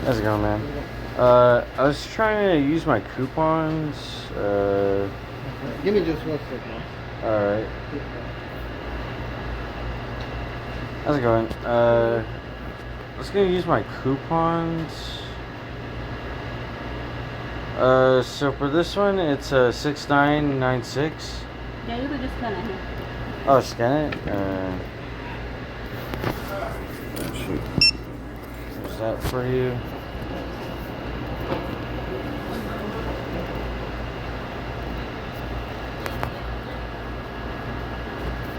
How's it going, man? I was trying to use my coupons. Give me just 1 second. Alright. How's it going? I was gonna use my coupons. So for this one, it's 6996. Yeah, you could just scan it here. Oh, scan it? Shoot. There's that for you.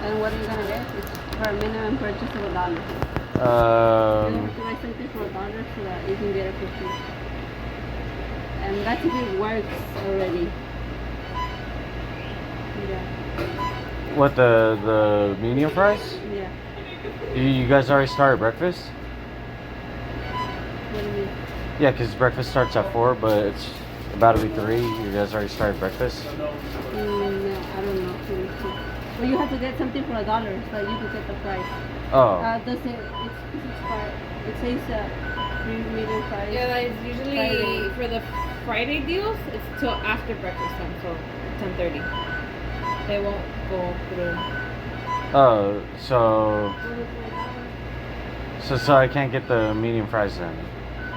And what are you gonna get? It's for a minimum purchase of $1. You have to buy something for $1 so that you can get it for free. And that's if it works already. Yeah. What, the medium price? Yeah. You guys already started breakfast? What do you mean? Yeah, because breakfast starts at 4, but it's about to be 3. You guys already started breakfast? No, I don't know. Well, you have to get something for $1 so you can get the price. Oh. Does it? It says medium price. Yeah, that is usually Friday. For the Friday deals. It's till after breakfast time, so 10:30. They won't go through. Oh, so I can't get the medium fries then,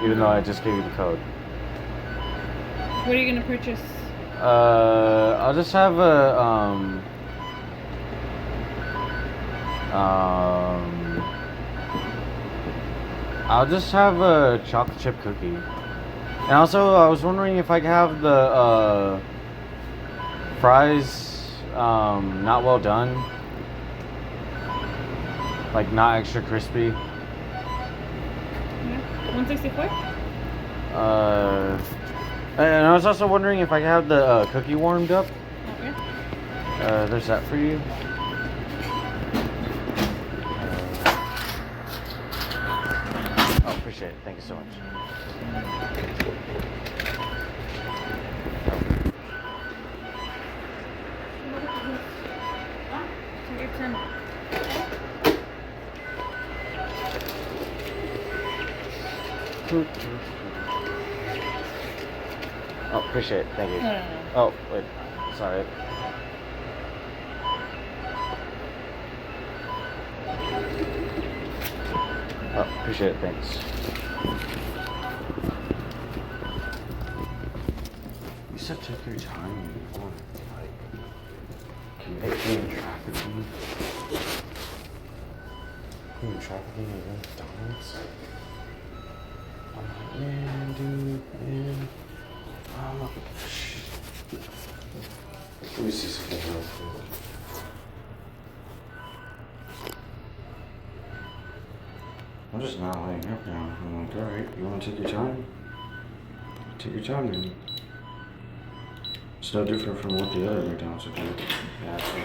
even though I just gave you the code. What are you gonna purchase? I'll just have a I'll just have a chocolate chip cookie. And also, I was wondering if I could have the fries not well done, like not extra crispy. Yeah, 164. And I was also wondering if I could have the cookie warmed up. Okay. There's that for you. Oh, appreciate it. Thank you so much. Oh, appreciate it. Thank you. No. Oh, wait. Sorry. Oh, appreciate it. Thanks. You said take your time before, like, can you hit me in trafficking? You in trafficking at McDonald's? I'm like, man, dude, man. Let me see something real quick. I'm just not laying up now. I'm like, alright, you want to take your time? Take your time, man. It's no different from what the other McDonald's would do. Yeah, that's what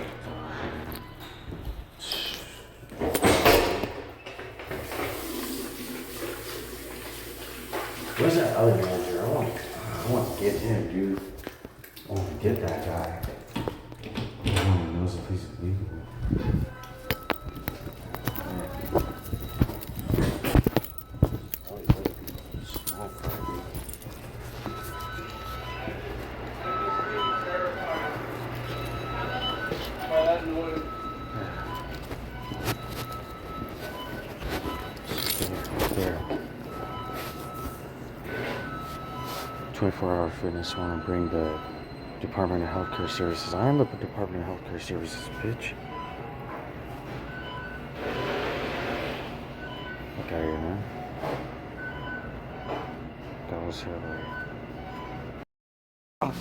Where's that other manager? I want to get him, dude. I want to get that guy. No one knows if he's legal. There. 24-hour fitness. I want to bring the Department of Healthcare Services. I am the Department of Healthcare Services, bitch. Look out here, man. That was her. Oh.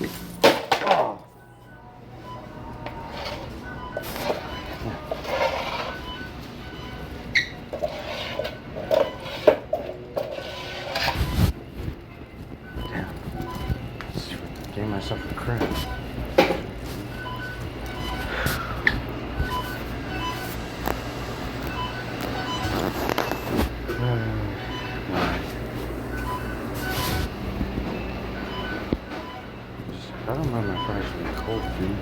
Gave myself a cramp. I don't mind my fries being cold, dude.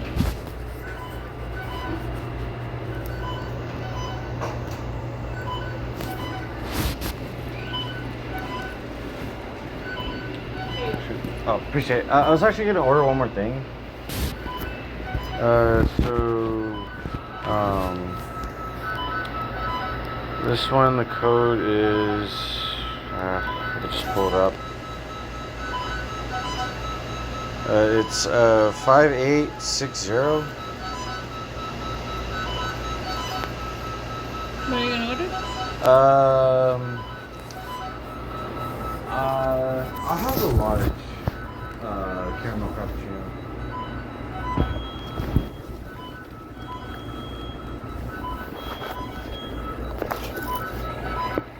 Oh, appreciate it. I was actually gonna order one more thing. This one, the code is, I just pulled it up. It's 5860. What are you gonna order? I'll have the large caramel cappuccino.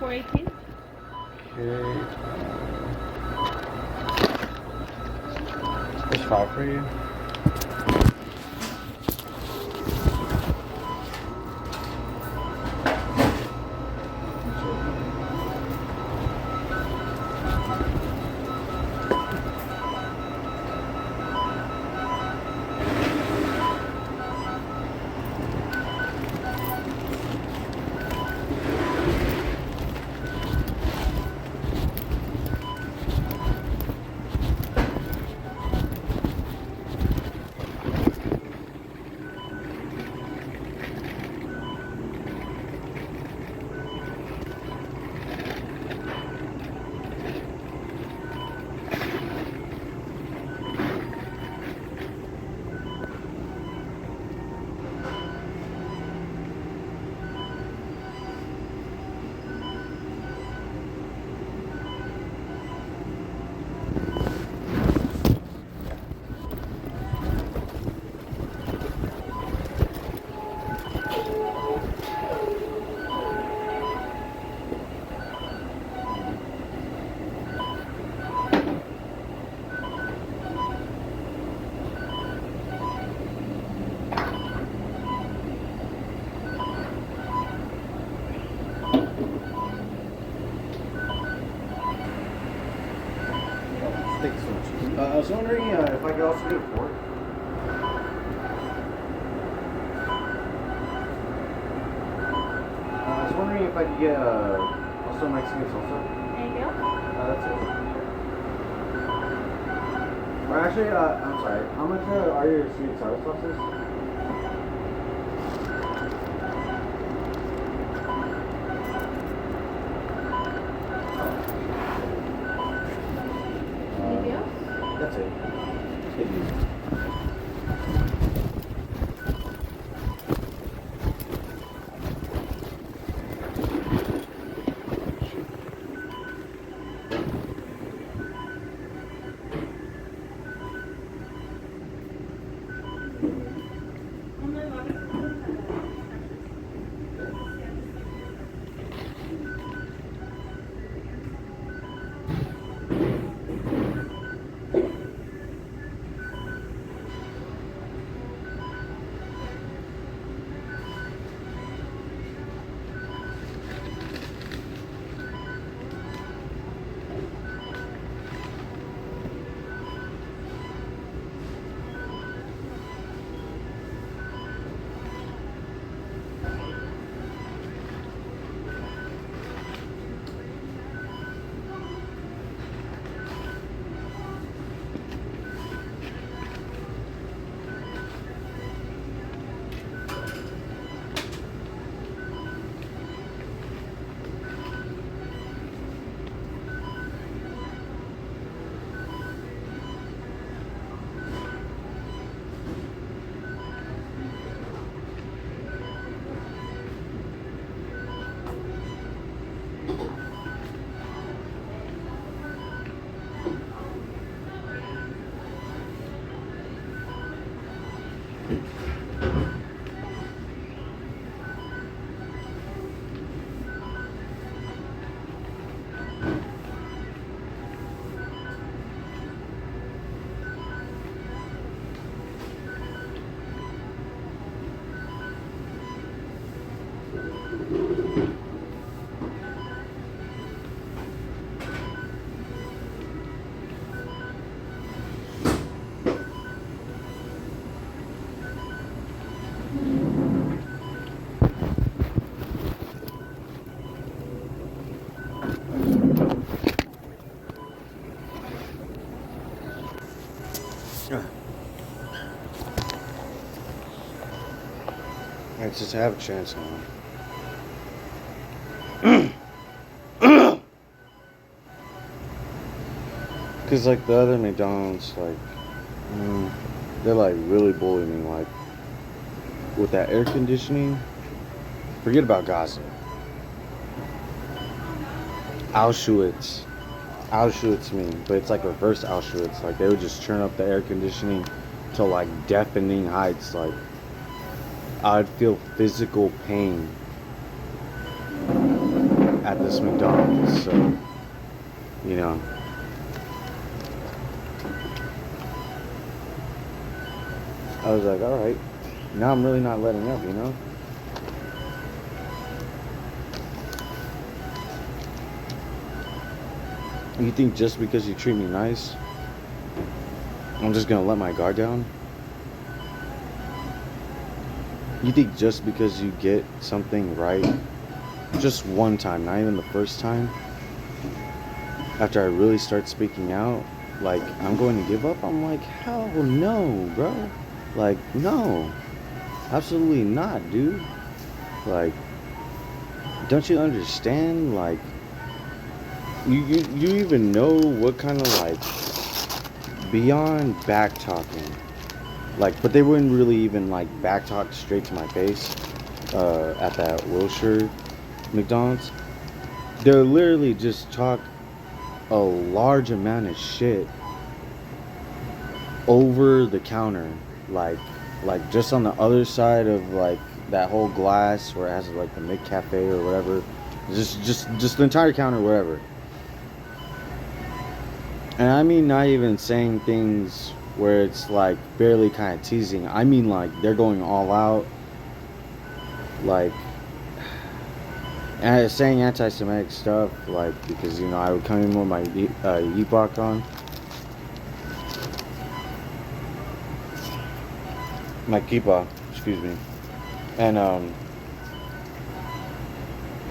$4.18. Okay. There's 5 for you. Thank you so much. I was wondering if I could also get a fork. I was wondering if I could get also Mexican salsa. Anything else? That's it. Or actually, I'm sorry. How much are your sweet sour sauces? Anything else? That's it. Thank you. chances, have a chance now. Cause like the other McDonald's, like, they're like really bullying me, like, with that air conditioning. Forget about Gaza. Auschwitz me, but it's like reverse Auschwitz. Like they would just turn up the air conditioning to like deafening heights. Like I'd feel physical pain at this McDonald's. So, you know. I was like, alright, now I'm really not letting up, you know? You think just because you treat me nice, I'm just gonna let my guard down? You think just because you get something right, just one time, not even the first time, after I really start speaking out, like, I'm going to give up? I'm like, hell no, bro. Like, no. Absolutely not, dude. Like, don't you understand? Like, you even know what kind of, like, beyond back talking. Like, but they wouldn't really even, like, back talk straight to my face at that Wilshire McDonald's. They'll literally just talk a large amount of shit over the counter. Like just on the other side of, like, that whole glass where it has, like, the McCafe or whatever. Just the entire counter, wherever. And I mean not even saying things where it's like barely kind of teasing. I mean like they're going all out, like, and saying anti-Semitic stuff, like, because, you know, I would come in with my Yibok on, my kippah, excuse me, and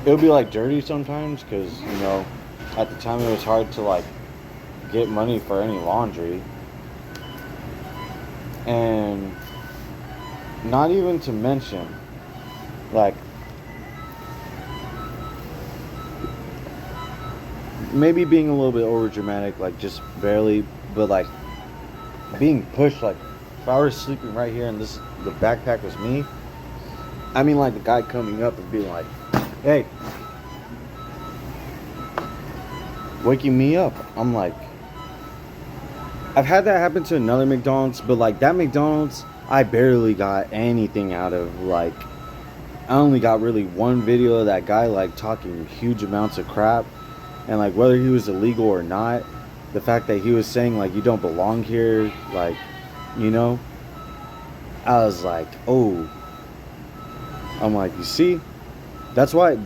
it would be like dirty sometimes because, you know, at the time it was hard to, like, get money for any laundry. And not even to mention, like, maybe being a little bit over dramatic, like, just barely, but, like, being pushed. Like, if I were sleeping right here and the backpack was me, I mean, like, the guy coming up and being like, hey, waking me up. I'm like, I've had that happen to another McDonald's, but, like, that McDonald's, I barely got anything out of. Like, I only got really one video of that guy, like, talking huge amounts of crap. And, like, whether he was illegal or not, the fact that he was saying, like, you don't belong here, like, you know, I was like, oh. I'm like, you see? That's why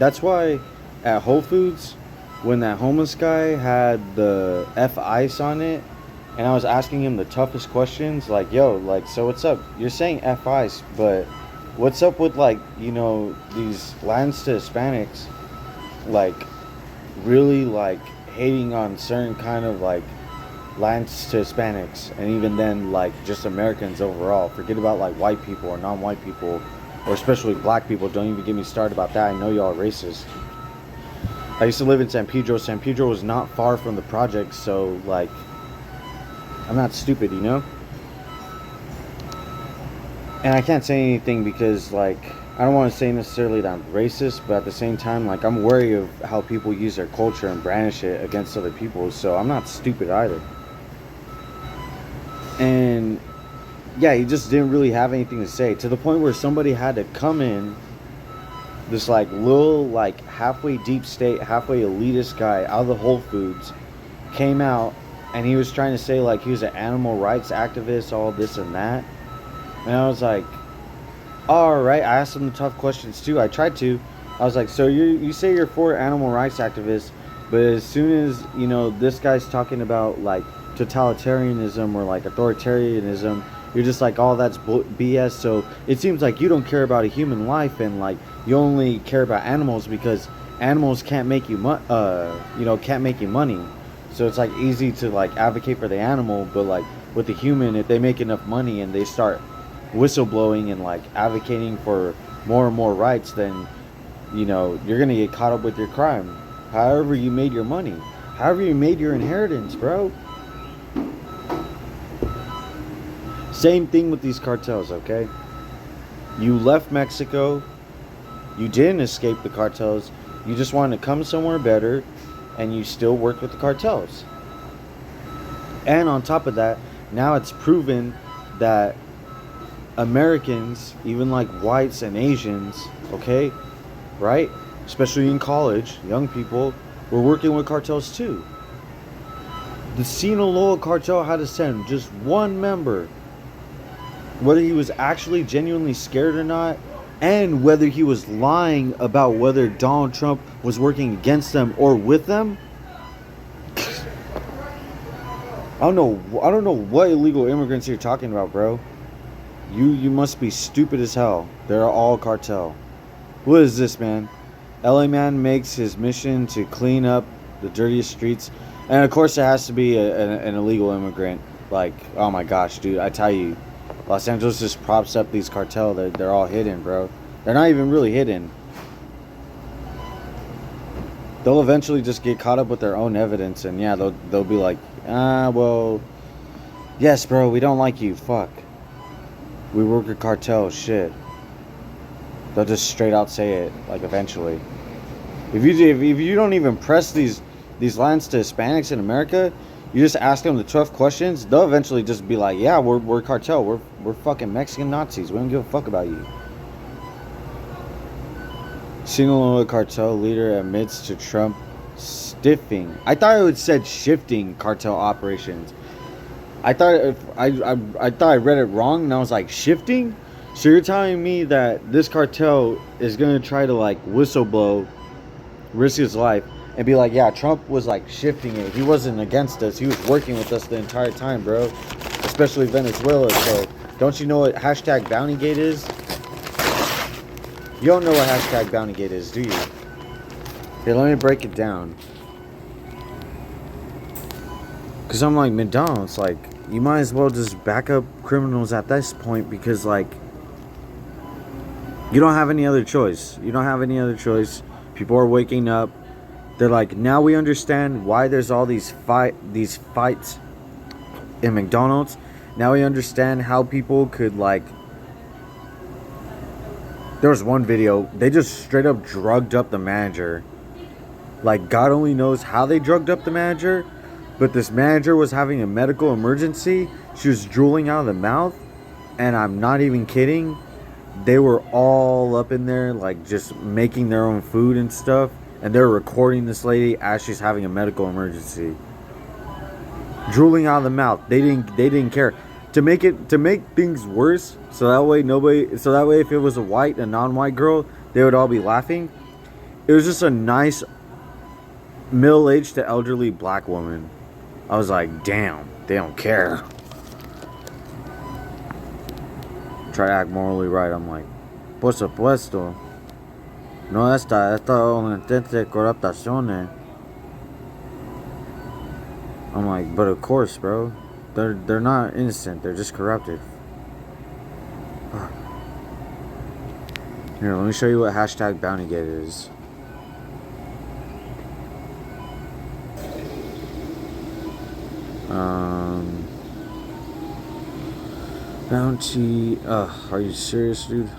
at Whole Foods, when that homeless guy had the F ice on it, and I was asking him the toughest questions, like, yo, like, so what's up? You're saying F ice, but what's up with, like, you know, these lands to Hispanics, like, really, like, hating on certain kind of, like, lands to Hispanics, and even then, like, just Americans overall. Forget about, like, white people or non-white people, or especially black people. Don't even get me started about that. I know y'all are racist. I used to live in San Pedro. San Pedro was not far from the project, so, like, I'm not stupid, you know? And I can't say anything because, like, I don't want to say necessarily that I'm racist, but at the same time, like, I'm wary of how people use their culture and brandish it against other people, so I'm not stupid either. And yeah, he just didn't really have anything to say, to the point where somebody had to come in, this, like, little, like, halfway deep state, halfway elitist guy out of the Whole Foods, came out, and he was trying to say, like, he was an animal rights activist, all this and that. And I was like, alright. I asked him the tough questions too. I tried to. I was like, so you say you're for animal rights activists, but as soon as, you know, this guy's talking about, like, totalitarianism or, like, authoritarianism, you're just like, oh, that's BS. So it seems like you don't care about a human life, and, like, you only care about animals because animals can't make you can't make you money. So it's, like, easy to, like, advocate for the animal, but, like, with the human, if they make enough money and they start whistleblowing and, like, advocating for more and more rights, then, you know, you're gonna get caught up with your crime. However you made your money, however you made your inheritance, bro. Same thing with these cartels, okay? You left Mexico. You didn't escape the cartels. You just wanted to come somewhere better, and you still work with the cartels. And on top of that, now it's proven that Americans, even like whites and Asians, okay, right? Especially in college, young people, were working with cartels too. The Sinaloa cartel had to send just one member. Whether he was actually genuinely scared or not, and whether he was lying about whether Donald Trump was working against them or with them. I don't know what illegal immigrants you're talking about, bro. You must be stupid as hell. They're all cartel. What is this, man? LA man makes his mission to clean up the dirtiest streets. And of course it has to be an illegal immigrant. Like, oh my gosh, dude, I tell you, Los Angeles just props up these cartel. They're all hidden, bro. They're not even really hidden. They'll eventually just get caught up with their own evidence, and yeah, they'll be like, well, yes, bro, we don't like you. Fuck. We work with cartel. Shit. They'll just straight out say it, like, eventually. If you don't even press these lines to Hispanics in America, you just ask them the tough questions, they'll eventually just be like, yeah, we're cartel. We're fucking Mexican Nazis. We don't give a fuck about you. Sinaloa cartel leader admits to Trump stiffing. I thought it said shifting cartel operations. I thought I read it wrong, and I was like, shifting? So you're telling me that this cartel is gonna try to like whistleblow, risk his life, and be like, yeah, Trump was like shifting it. He wasn't against us. He was working with us the entire time, bro. Especially Venezuela. So don't you know what hashtag Bountygate is? You don't know what hashtag Bountygate is, do you? Here, let me break it down. Because I'm like, McDonald's, like, you might as well just back up criminals at this point, because, like, you don't have any other choice. You don't have any other choice. People are waking up. They're like, now we understand why there's all these fights in McDonald's. Now we understand how people could, like, there was one video, they just straight up drugged up the manager. Like, God only knows how they drugged up the manager, but this manager was having a medical emergency. She was drooling out of the mouth, and I'm not even kidding. They were all up in there, like, just making their own food and stuff, and they're recording this lady as she's having a medical emergency. Drooling out of the mouth. They didn't care. To make things worse, so that way if it was a non-white girl, they would all be laughing. It was just a nice middle-aged to elderly black woman. I was like, damn, they don't care. Try to act morally right. I'm like, por supuesto. No esta un intento de corruptación. I'm like, but of course, bro. They're not innocent. They're just corrupted. Here, let me show you what hashtag Bountygate is. Bounty. Are you serious, dude?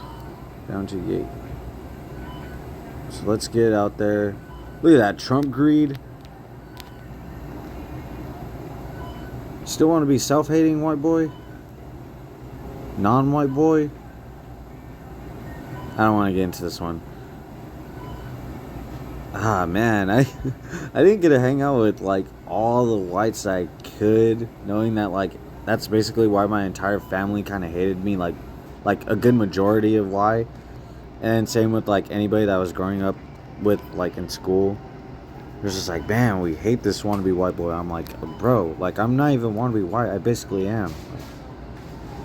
Bountygate. So let's get out there. Look at that Trump greed. Still want to be self-hating white boy? Non-white boy? I don't want to get into this one. Ah, man, I didn't get to hang out with, like, all the whites I could, knowing that, like, that's basically why my entire family kind of hated me, like a good majority of why. And same with, like, anybody that I was growing up with, like, in school. It was just like, man, we hate this wannabe white boy. I'm like, bro, like, I'm not even wannabe white. I basically am. Like,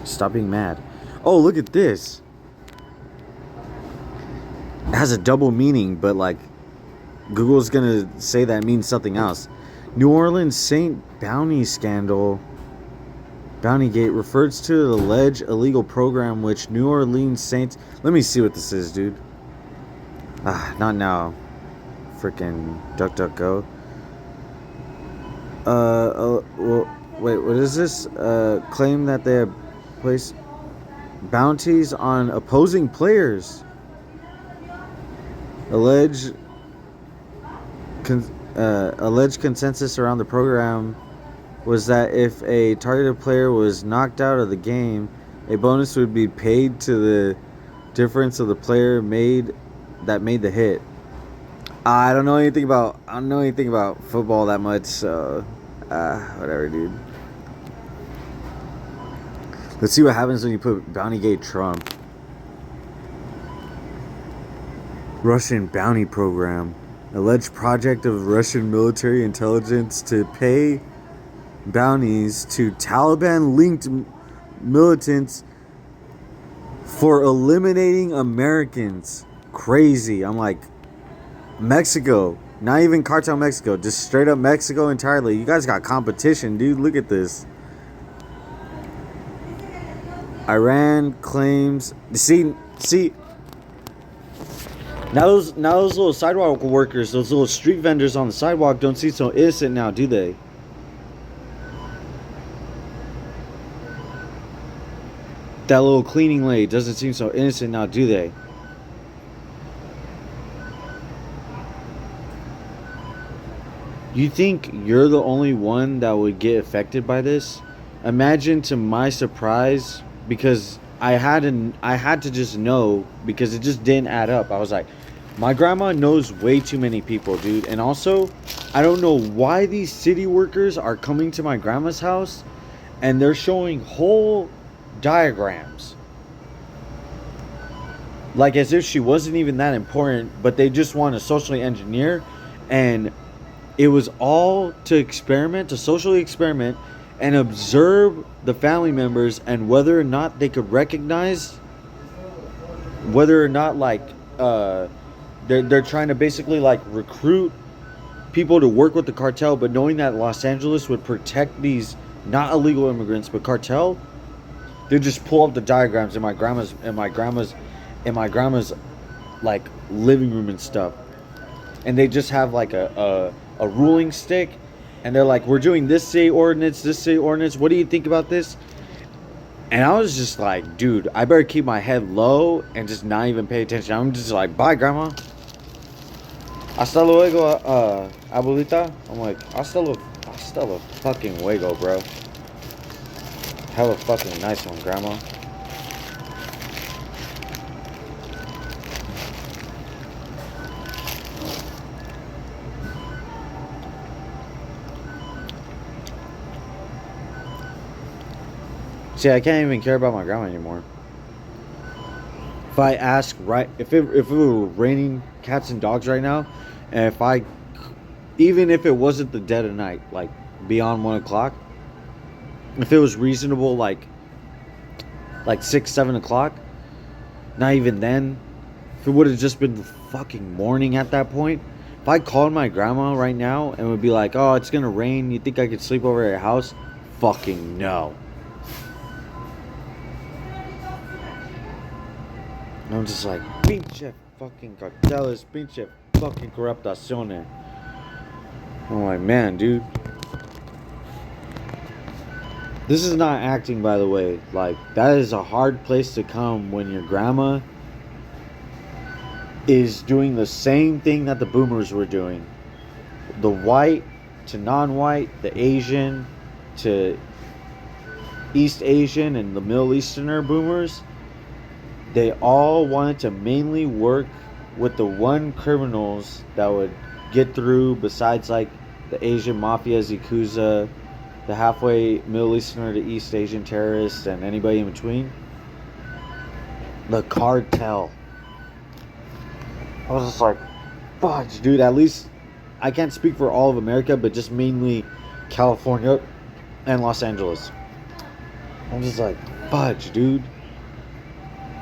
stop being mad. Oh, look at this. It has a double meaning, but, like, Google's gonna say that means something else. New Orleans St. Bounty scandal. Bountygate refers to the alleged illegal program which New Orleans Saints... Let me see what this is, dude. Not now. Freaking DuckDuckGo. Well, wait, what is this? Claim that they have placed bounties on opposing players. Alleged consensus around the program was that if a targeted player was knocked out of the game, a bonus would be paid to the difference of the player that made the hit. I don't know anything about football that much, so whatever, dude. Let's see what happens when you put Bountygate Trump. Russian bounty program. Alleged project of Russian military intelligence to pay bounties to Taliban-linked militants for eliminating Americans. Crazy. I'm like, Mexico. Not even Cartel Mexico. Just straight up Mexico entirely. You guys got competition, dude. Look at this. Iran claims... See... Now those little sidewalk workers, those little street vendors on the sidewalk don't seem so innocent now, do they? That little cleaning lady doesn't seem so innocent now, do they? You think you're the only one that would get affected by this? Imagine, to my surprise, because I had to just know, because it just didn't add up. I was like, my grandma knows way too many people, dude. And also, I don't know why these city workers are coming to my grandma's house and they're showing whole diagrams. Like as if she wasn't even that important, but they just want to socially engineer. And it was all to experiment, to socially experiment and observe the family members and whether or not they could recognize, whether or not like they're trying to basically like recruit people to work with the cartel, but knowing that Los Angeles would protect these not illegal immigrants but cartel, they just pull up the diagrams in my grandma's like living room and stuff, and they just have like a ruling stick. And they're like, we're doing this city ordinance. What do you think about this? And I was just like, dude, I better keep my head low and just not even pay attention. I'm just like, bye, grandma. Hasta luego, abuelita. I'm like, hasta luego fucking luego, bro. Hella fucking nice one, grandma. See, I can't even care about my grandma anymore. If I ask if it were raining cats and dogs right now, and even if it wasn't the dead of night, like beyond 1 o'clock, if it was reasonable, like 6, 7 o'clock, not even then, if it would have just been fucking morning at that point, if I called my grandma right now and would be like, oh, it's gonna rain, you think I could sleep over at your house? Fucking no. And I'm just like, pinche fucking carteles, pinche fucking corruptaciones. I'm like, man, dude. This is not acting, by the way. Like, that is a hard place to come when your grandma is doing the same thing that the boomers were doing. The white to non-white, the Asian to East Asian and the Middle Easterner boomers. They all wanted to mainly work with the one criminals that would get through, besides like the Asian mafia, Yakuza, the halfway Middle Easterner to East Asian terrorists, and anybody in between. The cartel. I was just like, fudge, dude. At least I can't speak for all of America, but just mainly California and Los Angeles. I'm just like, fudge, dude.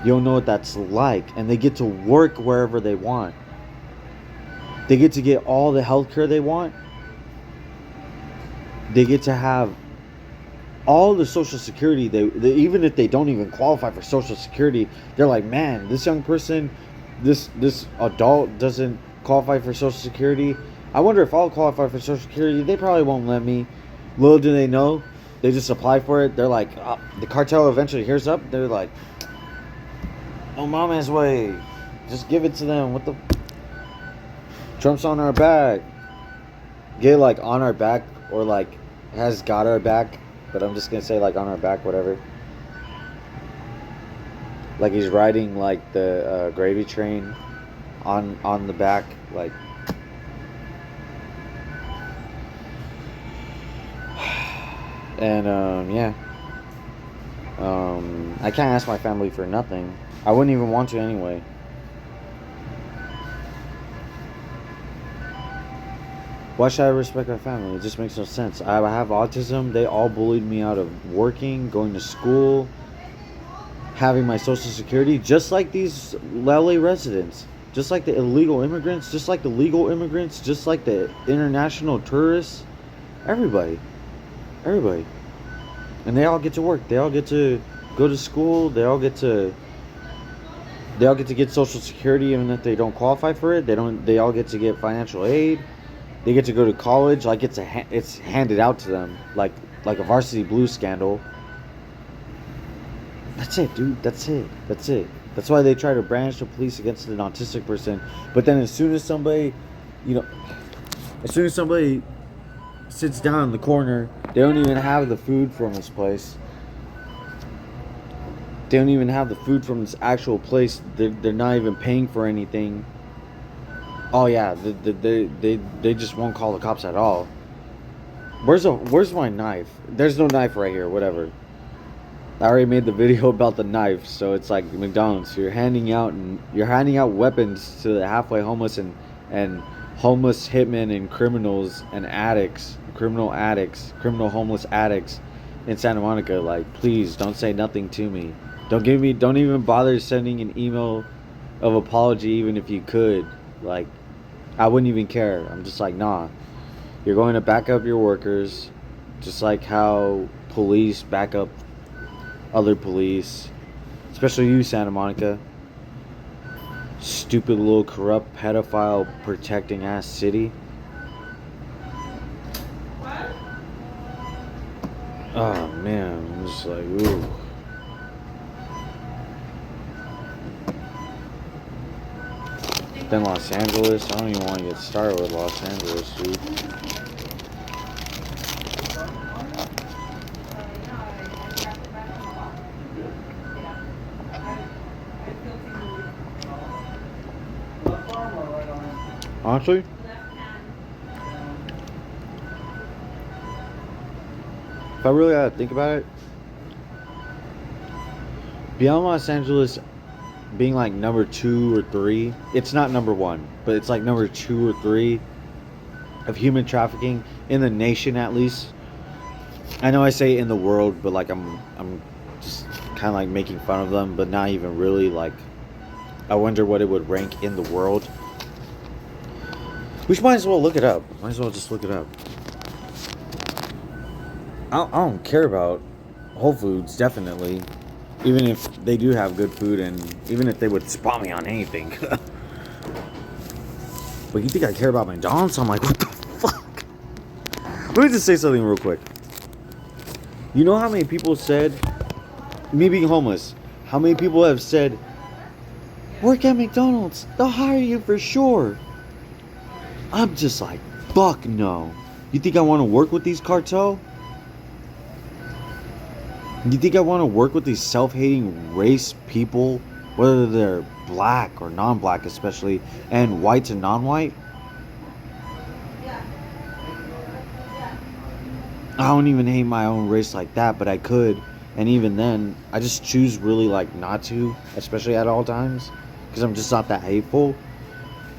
You don't know what that's like. And they get to work wherever they want. They get to get all the healthcare they want. They get to have all the Social Security, they even if they don't even qualify for Social Security, they're like, man, this young person, this adult doesn't qualify for Social Security. I wonder if I'll qualify for Social Security. They probably won't let me. Little do they know, they just apply for it. They're like, oh, the cartel eventually hears up. They're like, oh, mama's way. Just give it to them. What the? Trump's on our back. Get like on our back or like has got our back. But I'm just going to say like on our back, whatever. Like he's riding like the gravy train on the back. Like. And yeah, I can't ask my family for nothing. I wouldn't even want to anyway. Why should I respect my family? It just makes no sense. I have autism. They all bullied me out of working, going to school, having my Social Security, just like these LA residents, just like the illegal immigrants, just like the legal immigrants, just like the international tourists. Everybody. And they all get to work. They all get to go to school. They all get to get Social Security even if they don't qualify for it. They all get to get financial aid. They get to go to college. Like it's handed out to them like a Varsity Blues scandal. That's it, dude. That's it. That's why they try to branch the police against an autistic person. But then as soon as somebody sits down in the corner, they don't even have the food from this place. They don't even have the food from this actual place. They're not even paying for anything. Oh yeah, they just won't call the cops at all. Where's my knife? There's no knife right here. Whatever. I already made the video about the knife, so it's like McDonald's. You're handing out weapons to the halfway homeless and homeless hitmen and criminals and criminal homeless addicts in Santa Monica. Like, please don't say nothing to me. Don't even bother sending an email of apology, even if you could. Like, I wouldn't even care. I'm just like, nah. You're going to back up your workers, just like how police back up other police, especially you, Santa Monica. Stupid little corrupt pedophile protecting ass city. Oh man, I'm just like, ooh. Then Los Angeles, I don't even want to get started with Los Angeles, dude. Honestly, if I really gotta think about it, beyond Los Angeles being like number 2 or 3, it's not number 1, but it's like number 2 or 3 of human trafficking in the nation, at least. I know I say in the world, but like I'm just kind of like making fun of them, but not even really. Like, I wonder what it would rank in the world. We might as well look it up. Might as well just look it up. I don't care about Whole Foods, definitely. Even if they do have good food, and even if they would spot me on anything. But you think I care about McDonald's? I'm like, what the fuck? Let me just say something real quick. You know how many people said, me being homeless, how many people have said, work at McDonald's, they'll hire you for sure. I'm just like, fuck no. You think I want to work with these cartel? You think I want to work with these self-hating race people, whether they're black or non-black especially, and white and non-white? I don't even hate my own race like that, but I could. And even then, I just choose really like not to, especially at all times, because I'm just not that hateful.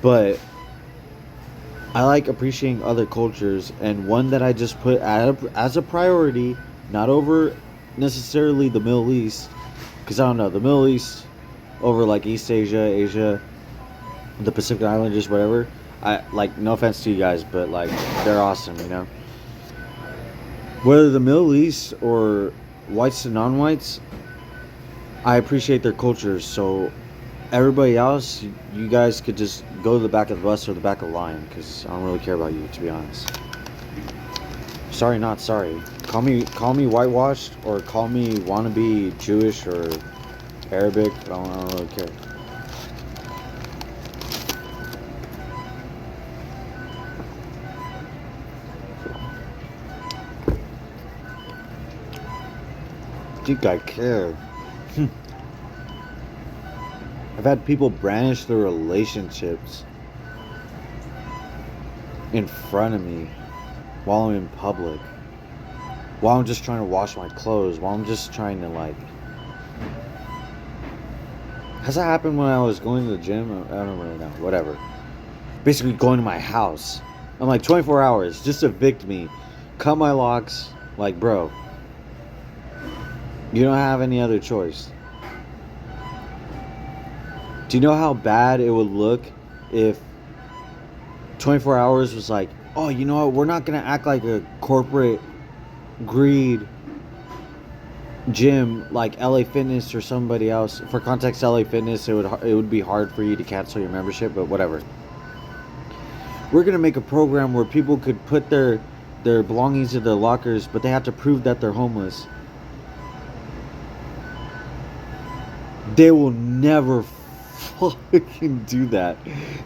But I like appreciating other cultures, and one that I just put as a priority, not over necessarily the Middle East, because I don't know, the Middle East over like East Asia, the Pacific Islanders, whatever. I like, no offense to you guys, but like, they're awesome, you know. Whether the Middle East or whites to non-whites, I appreciate their cultures. So everybody else, you guys could just go to the back of the bus or the back of the line, because I don't really care about you, to be honest. Sorry, not sorry. Call me whitewashed, or call me wannabe Jewish or Arabic. I don't really care. I think I care. I've had people brandish their relationships in front of me while I'm in public, while I'm just trying to wash my clothes, while I'm just trying to like... Has that happened when I was going to the gym? I don't really know. Whatever. Basically going to my house. I'm like 24 hours. Just evict me. Cut my locks. Like, bro, you don't have any other choice. Do you know how bad it would look if 24 hours was like, oh, you know what? We're not going to act like a corporate greed gym like LA Fitness or somebody else. For context, LA Fitness, it would be hard for you to cancel your membership, but whatever. We're going to make a program where people could put their belongings in their lockers, but they have to prove that they're homeless. They will never fucking do that.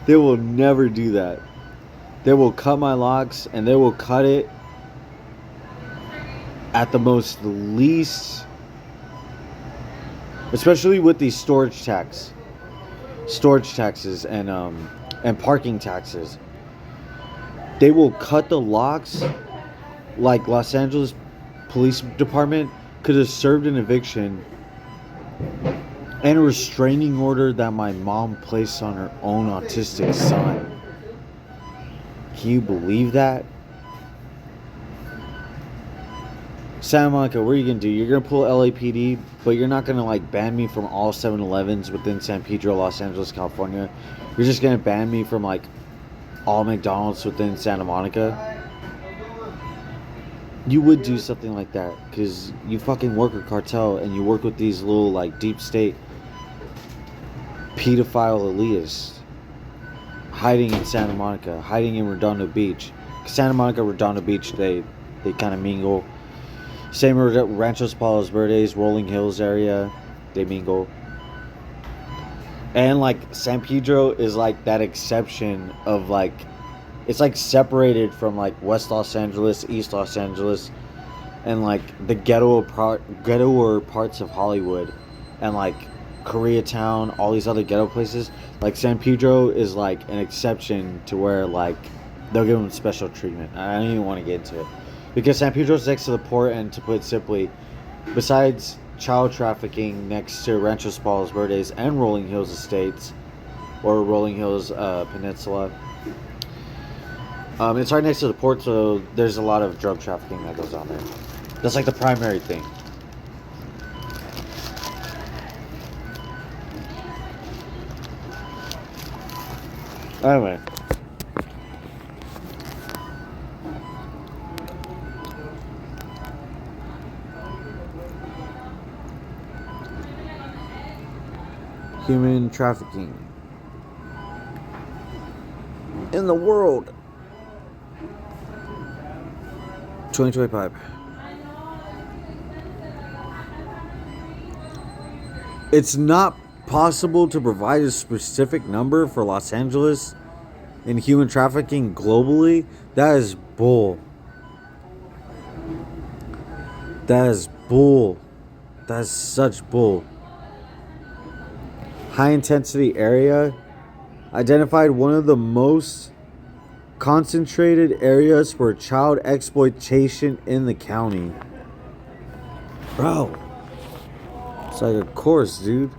They will never do that. They will cut my locks, and they will cut it at the most least, especially with these storage taxes and parking taxes. They will cut the locks like Los Angeles Police Department could have served an eviction and a restraining order that my mom placed on her own autistic son. Can you believe that? Santa Monica, what are you going to do? You're going to pull LAPD, but you're not going to like ban me from all 7-Elevens within San Pedro, Los Angeles, California. You're just going to ban me from like all McDonald's within Santa Monica. You would do something like that because you fucking work a cartel and you work with these little like deep state pedophile elitists hiding in Santa Monica, hiding in Redondo Beach. Santa Monica, Redondo Beach, they kind of mingle. Same with Ranchos Palos Verdes, Rolling Hills area, they mingle. And like San Pedro is like that exception of like, it's like separated from like West Los Angeles, East Los Angeles, and like the ghettoer parts of Hollywood, and like Koreatown, all these other ghetto places. Like San Pedro is like an exception to where like they'll give them special treatment. I don't even want to get into it because San Pedro's next to the port, and to put it simply, besides child trafficking next to Ranchos Palos Verdes and Rolling Hills Estates or Rolling Hills Peninsula, it's right next to the port, so there's a lot of drug trafficking that goes on there. That's like the primary thing. Anyway. Human trafficking in the world. 2025. It's not possible to provide a specific number for Los Angeles in human trafficking globally. That is bull. That is bull. That is such bull. High intensity area identified one of the most concentrated areas for child exploitation in the county. Bro, it's like a course, dude.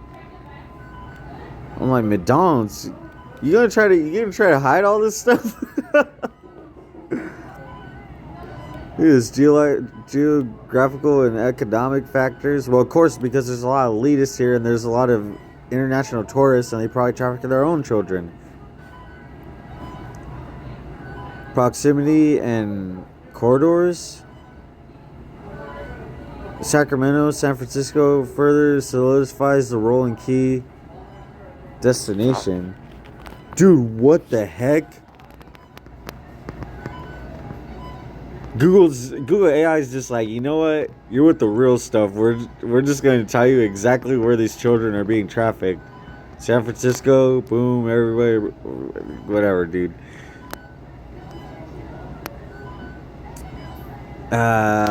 I'm like, McDonald's, you gonna try to hide all this stuff? This geographical and economic factors. Well, of course, because there's a lot of elitists here and there's a lot of international tourists, and they probably traffic their own children. Proximity and corridors. Sacramento, San Francisco further solidifies the role in key destination. Dude, what the heck? Google AI is just like, you know what? You're with the real stuff. We're just going to tell you exactly where these children are being trafficked. San Francisco, boom, everywhere, whatever, dude.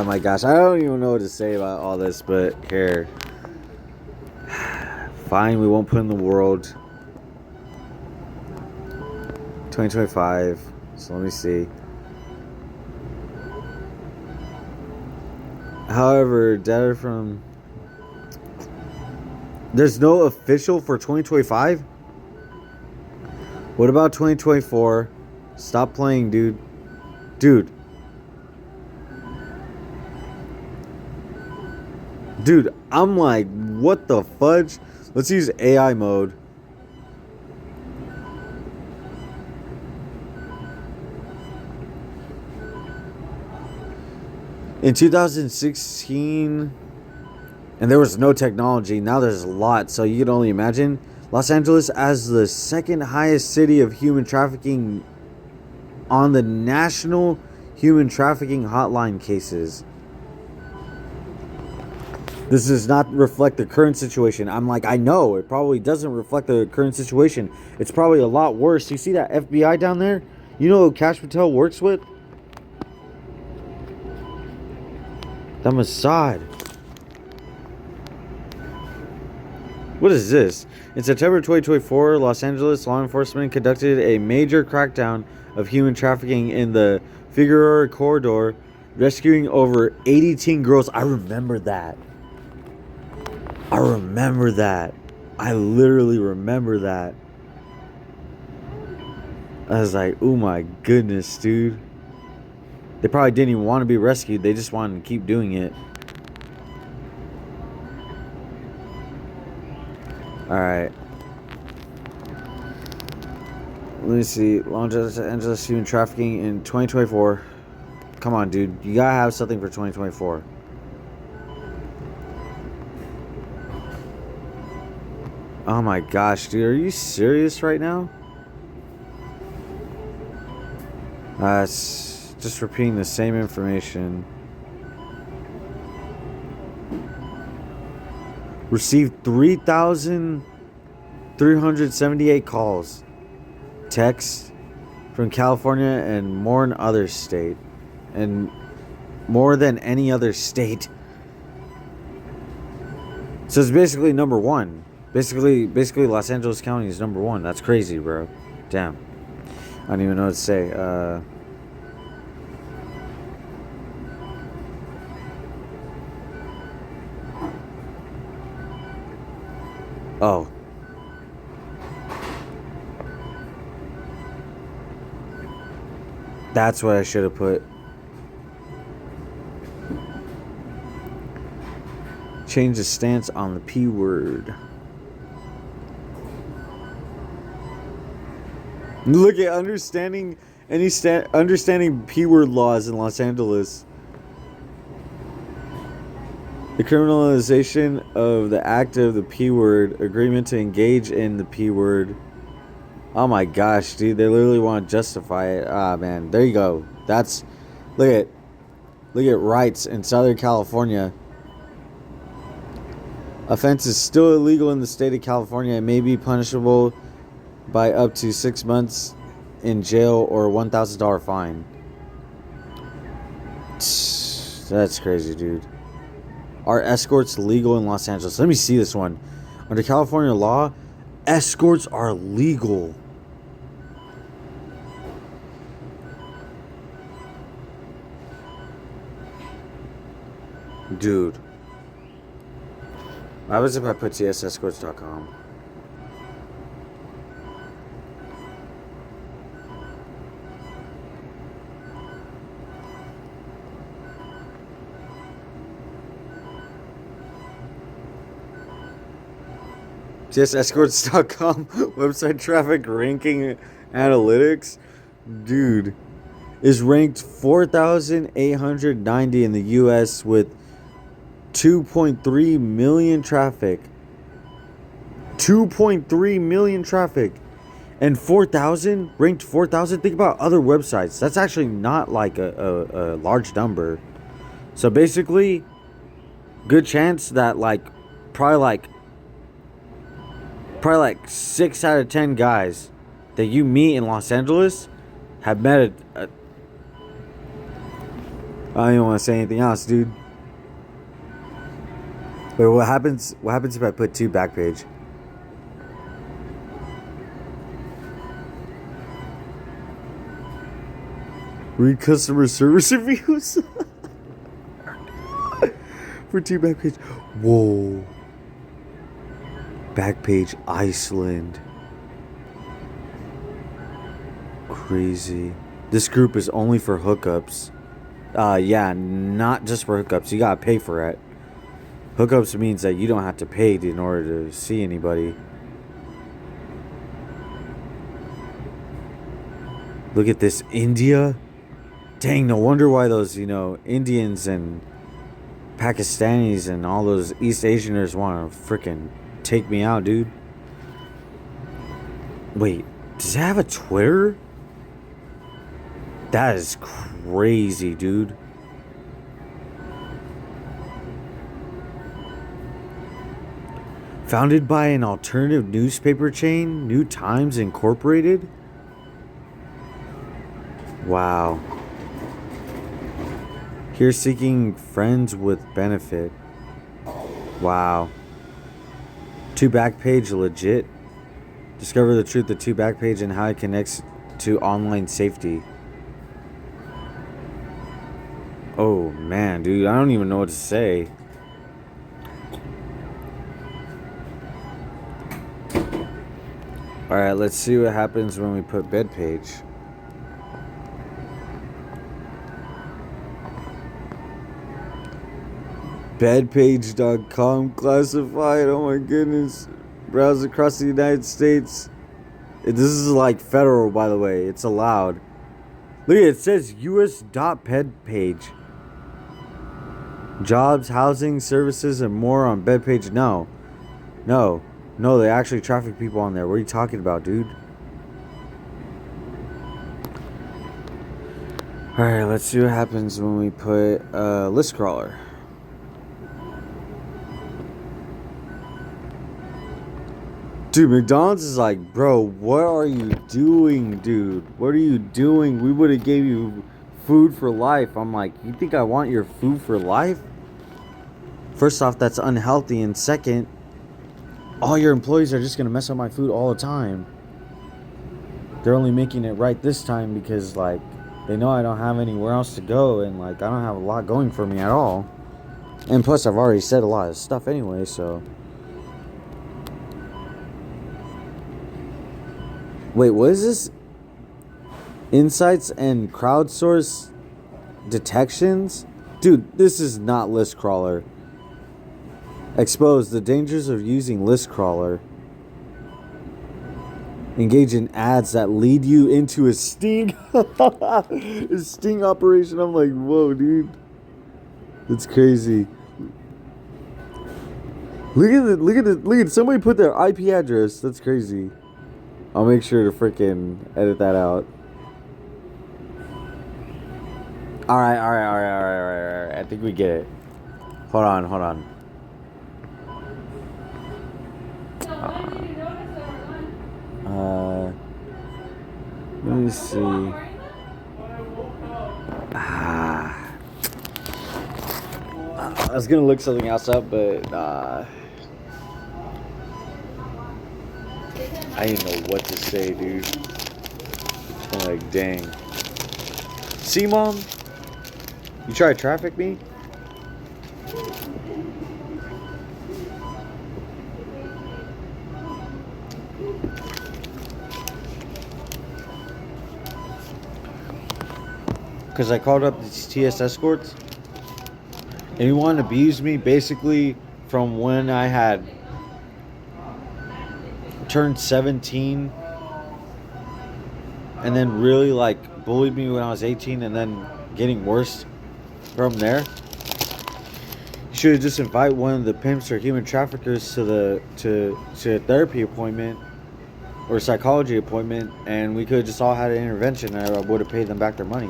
My gosh, I don't even know what to say about all this, but here. Fine, we won't put in the world. 2025. So let me see. However, data from... There's no official for 2025? What about 2024? Stop playing, dude. Dude, I'm like, what the fudge? Let's use AI mode. In 2016, and there was no technology. Now there's a lot, so you can only imagine. Los Angeles as the second highest city of human trafficking on the National Human Trafficking Hotline cases. This does not reflect the current situation. I'm like, I know it probably doesn't reflect the current situation. It's probably a lot worse. You see that FBI down there? You know who Cash Patel works with? That Mossad. What is this? In September 2024, Los Angeles law enforcement conducted a major crackdown of human trafficking in the Figueroa corridor, rescuing over 80 teen girls. I remember that. I literally remember that. I was like, oh my goodness, dude. They probably didn't even want to be rescued. They just wanted to keep doing it. Alright. Let me see. Los Angeles human trafficking in 2024. Come on, dude. You gotta have something for 2024. Oh my gosh, dude. Are you serious right now? It's just repeating the same information. Received 3,378 calls, texts from California and more than other state, and more than any other state. So it's basically number one. Basically, Los Angeles County is number one. That's crazy, bro. Damn. I don't even know what to say. Oh. That's what I should have put. Change the stance on the P word. Look at understanding P word laws in Los Angeles. The criminalization of the act of the P word, agreement to engage in the P word. Oh my gosh, dude, they literally want to justify it. Ah, man, there you go. That's look at rights in Southern California. Offense is still illegal in the state of California and may be punishable by up to 6 months in jail or a $1,000 fine. That's crazy, dude. Are escorts legal in Los Angeles? Let me see this one. Under California law, escorts are legal. Dude. What happens if I put tsescorts.com? tsescorts.com website traffic ranking analytics, dude, is ranked 4,890 in the U.S. with 2.3 million traffic. 2.3 million traffic. And 4,000, ranked 4,000. Think about other websites. That's actually not like a large number. So basically, good chance that probably like 6 out of 10 guys that you meet in Los Angeles have met I don't even want to say anything else, dude. Wait, what happens if I put 2 Backpage? Read customer service reviews for 2 Backpage. Whoa. Backpage Iceland. Crazy. This group is only for hookups. Yeah, not just for hookups. You gotta pay for it. Hookups means that you don't have to pay in order to see anybody. Look at this, India. Dang, no wonder why those, Indians and Pakistanis and all those East Asianers want to freaking take me out, dude. Wait, does it have a Twitter? That is crazy, dude. Founded by an alternative newspaper chain, New Times Incorporated? Wow. Here seeking friends with benefit. Wow. 2 Backpage legit. Discover the truth of 2 Backpage and how it connects to online safety. Oh man, dude, I don't even know what to say. Alright, let's see what happens when we put bed page. Bedpage.com classified. Oh my goodness. Browse across the United States. This is like federal, by the way. It's allowed. Look at it. It says US.bedpage. Jobs, housing, services, and more on Bedpage. No, they actually traffic people on there. What are you talking about, dude? Alright, let's see what happens when we put list crawler. Dude, McDonald's is like, bro, what are you doing, dude? What are you doing? We would have gave you food for life. I'm like, you think I want your food for life? First off, that's unhealthy. And second, all your employees are just going to mess up my food all the time. They're only making it right this time because, like, they know I don't have anywhere else to go. And, like, I don't have a lot going for me at all. And plus, I've already said a lot of stuff anyway, so... Wait, what is this? Insights and crowdsource detections? Dude, this is not list crawler. Expose the dangers of using list crawler. Engage in ads that lead you into a sting. A sting operation. I'm like, whoa, dude. That's crazy. Look at somebody put their IP address. That's crazy. I'll make sure to freaking edit that out. Alright. I think we get it. Hold on. Let me see. I was gonna look something else up, but I didn't know what to say, dude. I'm like, dang. See, Mom? You try to traffic me? Because I called up these TS escorts. And he wanted to abuse me basically from when I had turned 17 and then really like bullied me when I was 18 and then getting worse from there. He's should just invite one of the pimps or human traffickers to a therapy appointment or psychology appointment, and we could have just all had an intervention, and I would have paid them back their money.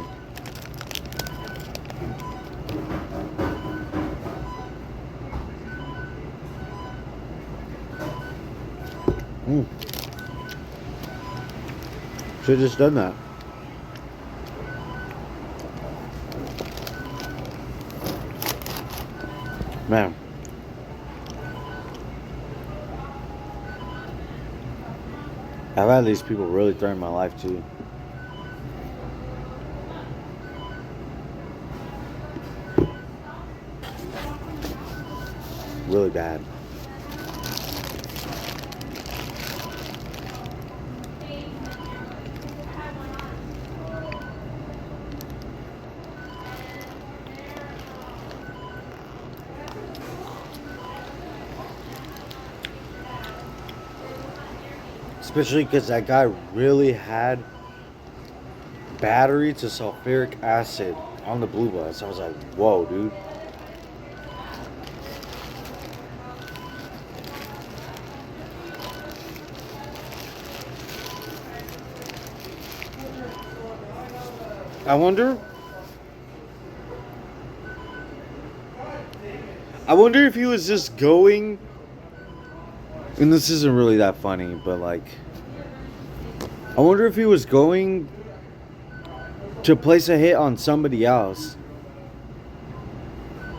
Should have just done that. Man. I've had these people really threaten my life too. Really bad. Especially because that guy really had battery to sulfuric acid on the blue bus. I was like, whoa, dude. I wonder if he was just going, and this isn't really that funny, but like, I wonder if he was going to place a hit on somebody else,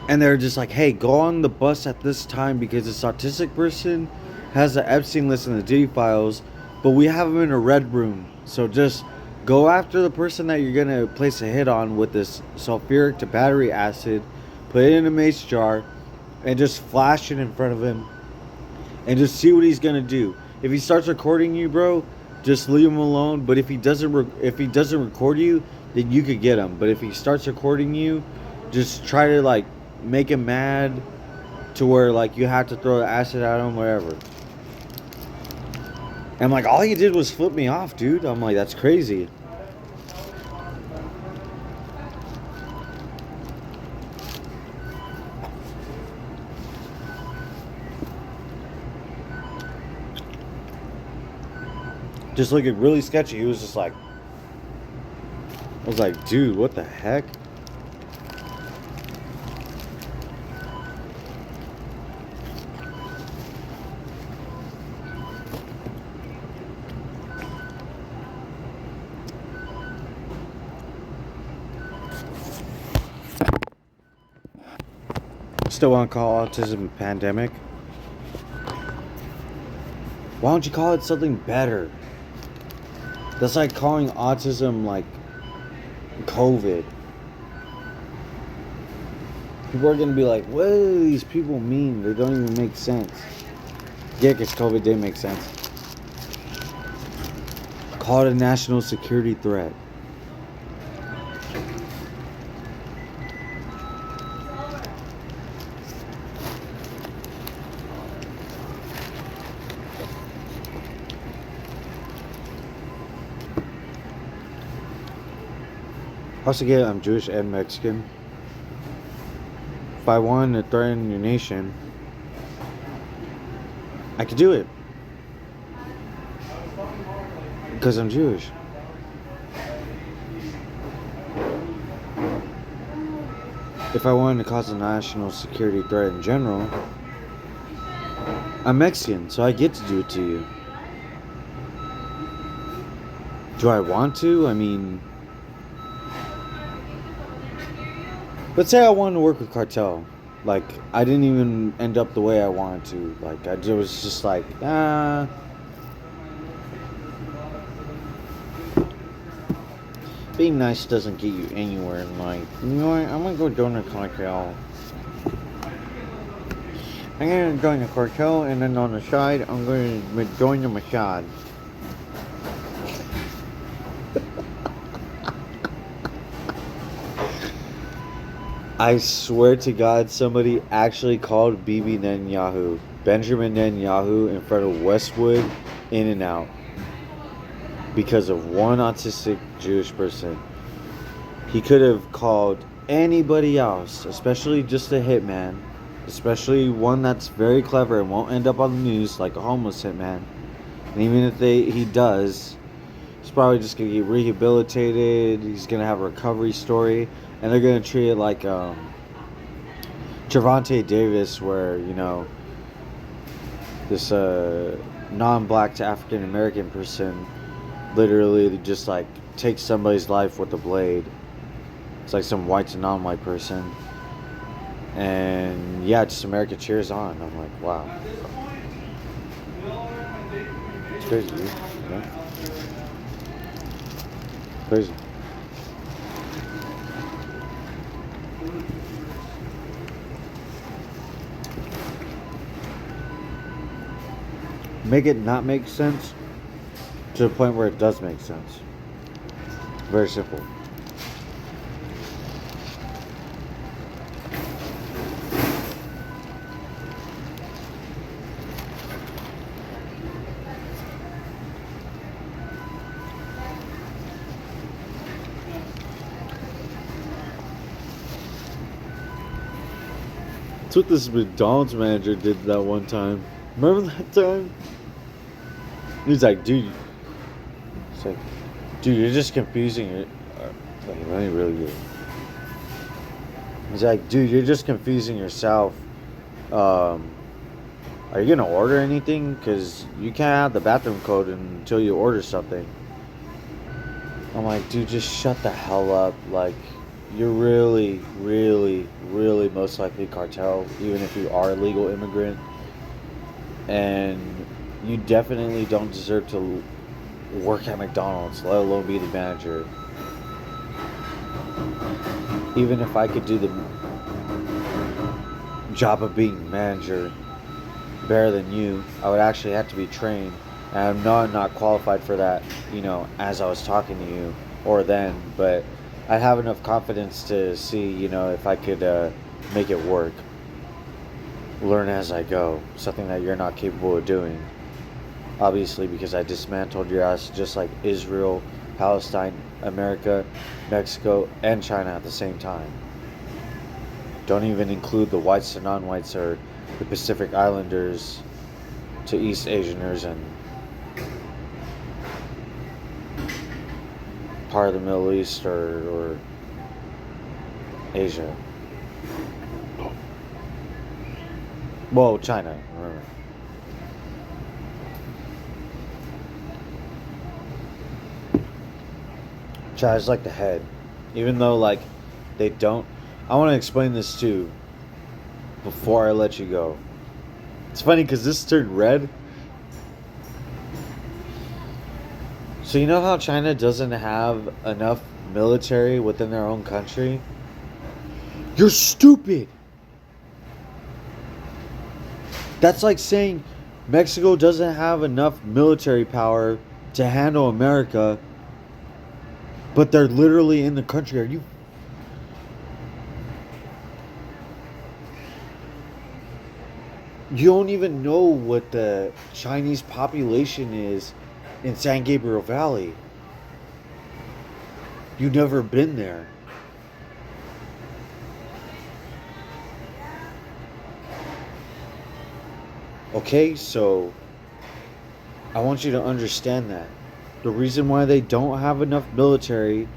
and they're just like, hey, go on the bus at this time because this autistic person has the Epstein list and the Diddy files, but we have him in a red room, so just go after the person that you're gonna place a hit on with this sulfuric to battery acid, put it in a mace jar, and just flash it in front of him, and just see what he's gonna do. If he starts recording you, bro, just leave him alone. But if he doesn't record you, then you could get him. But if he starts recording you, just try to like make him mad to where like you have to throw the acid at him, whatever. And like, all he did was flip me off, dude. I'm like, that's crazy. Just looking really sketchy. He was just like, I was like, dude, what the heck? Still want to call autism a pandemic? Why don't you call it something better? That's like calling autism like COVID. People are going to be like, what do these people mean? They don't even make sense. Yeah, because COVID didn't make sense. Call it a national security threat. Also, get I'm Jewish and Mexican. If I wanted to threaten your nation, I could do it. Because I'm Jewish. If I wanted to cause a national security threat in general, I'm Mexican, so I get to do it to you. Do I want to? I mean, let's say I wanted to work with cartel. Like, I didn't even end up the way I wanted to. Like, I was just like, being nice doesn't get you anywhere in life. You know what? I'm gonna go join a cartel. I'm gonna join a cartel, and then on the side, I'm gonna join the Mossad. I swear to God, somebody actually called Benjamin Netanyahu, in front of Westwood In-N-Out because of one autistic Jewish person. He could have called anybody else, especially just a hitman, especially one that's very clever and won't end up on the news like a homeless hitman. And even if he does, he's probably just gonna get rehabilitated. He's gonna have a recovery story, and they're gonna treat it like Gervonta Davis, where this non-black to African American person literally just like takes somebody's life with a blade. It's like some white to non-white person, and yeah, just America cheers on. I'm like, wow, it's crazy, dude. Crazy. Make it not make sense to the point where it does make sense. Very simple. That's what this McDonald's manager did that one time. Remember that time? He's like, dude. It's like, dude, you're just confusing it. Let me really get it. He's like, dude, you're just confusing yourself. Are you gonna order anything? Because you can't have the bathroom code until you order something. I'm like, dude, just shut the hell up. Like, you're really, really, really most likely cartel, even if you are a legal immigrant. And you definitely don't deserve to work at McDonald's, let alone be the manager. Even if I could do the job of being manager better than you, I would actually have to be trained. And I know I'm not qualified for that, as I was talking to you or then, but I have enough confidence to see, if I could make it work. Learn as I go, something that you're not capable of doing. Obviously, because I dismantled your ass just like Israel, Palestine, America, Mexico, and China at the same time. Don't even include the whites to non-whites or the Pacific Islanders to East Asianers and part of the Middle East or Asia. Well, China, remember. China's like the head. Even though, like, they don't... I want to explain this too before I let you go. It's funny because this turned red. So you know how China doesn't have enough military within their own country? You're stupid! That's like saying Mexico doesn't have enough military power to handle America, but they're literally in the country. Are you... You don't even know what the Chinese population is in San Gabriel Valley. You've never been there. Okay, so I want you to understand that. The reason why they don't have enough military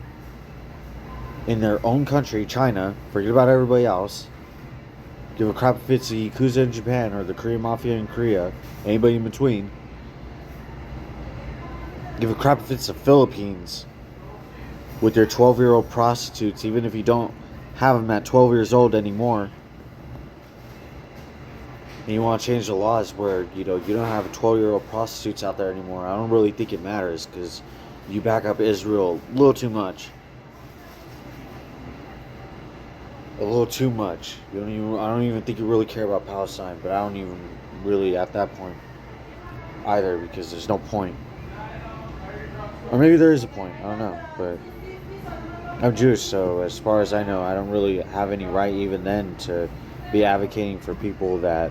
in their own country, China, forget about everybody else. Give a crap if it's the Yakuza in Japan or the Korean Mafia in Korea, anybody in between. Give a crap if it's the Philippines with their 12-year-old prostitutes, even if you don't have them at 12 years old anymore. And you want to change the laws where, you don't have 12-year-old prostitutes out there anymore. I don't really think it matters because you back up Israel a little too much. A little too much. I don't even think you really care about Palestine, but I don't even really at that point either because there's no point. Or maybe there is a point. I don't know, but I'm Jewish, so as far as I know, I don't really have any right even then to be advocating for people that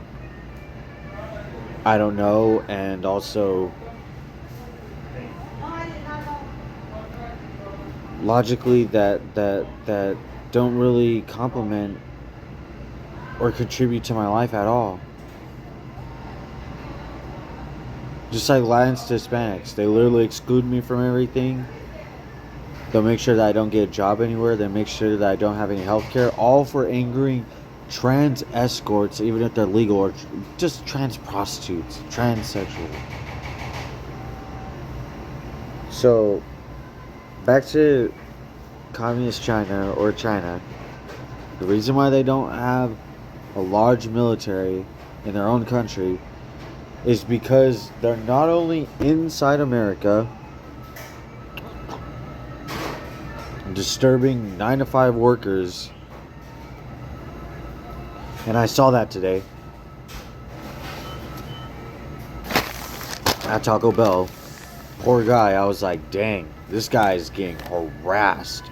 I don't know, and also logically that don't really complement or contribute to my life at all. Just like Latins to Hispanics, they literally exclude me from everything. They'll make sure that I don't get a job anywhere. They make sure that I don't have any health care. All for angering trans escorts, even if they're legal, or just trans prostitutes, transsexual. So, back to Communist China or China. The reason why they don't have a large military in their own country is because they're not only inside America disturbing 9-to-5 workers, and I saw that today at Taco Bell. Poor guy, I was like, dang, this guy is getting harassed.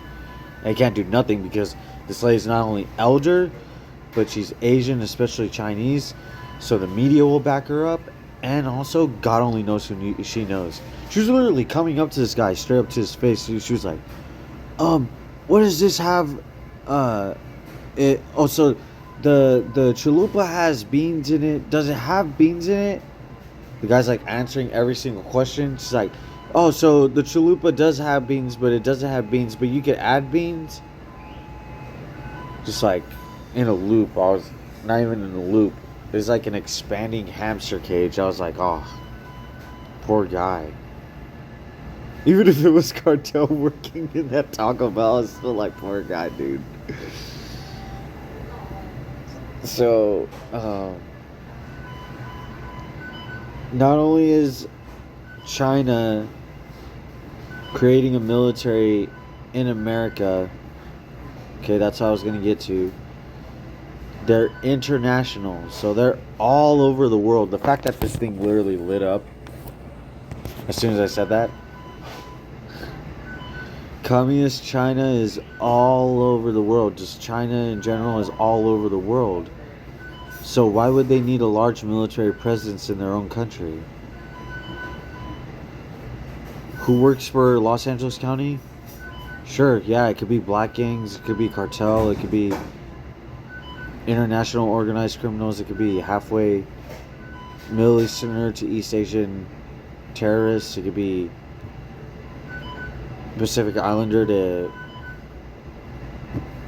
And he can't do nothing because this lady's not only elder, but she's Asian, especially Chinese, so the media will back her up, and also God only knows who she knows. She was literally coming up to this guy, straight up to his face. She was like, what does this have? So the chalupa has beans in it. Does it have beans in it? The guy's like answering every single question. She's like, oh, so the chalupa does have beans, but it doesn't have beans, but you can add beans? Just like in a loop. I was not even in a loop. It's like an expanding hamster cage. I was like, oh, poor guy. Even if it was cartel working in that Taco Bell, it's still like, poor guy, dude. So, not only is China creating a military in America, okay, that's how I was going to get to. They're international, so they're all over the world. The fact that this thing literally lit up as soon as I said that. Communist China is all over the world. Just China in general is all over the world. So why would they need a large military presence in their own country? Who works for Los Angeles County? Sure, yeah, it could be black gangs, it could be cartel, it could be international organized criminals, it could be halfway Middle Easterner to East Asian terrorists, it could be Pacific Islander to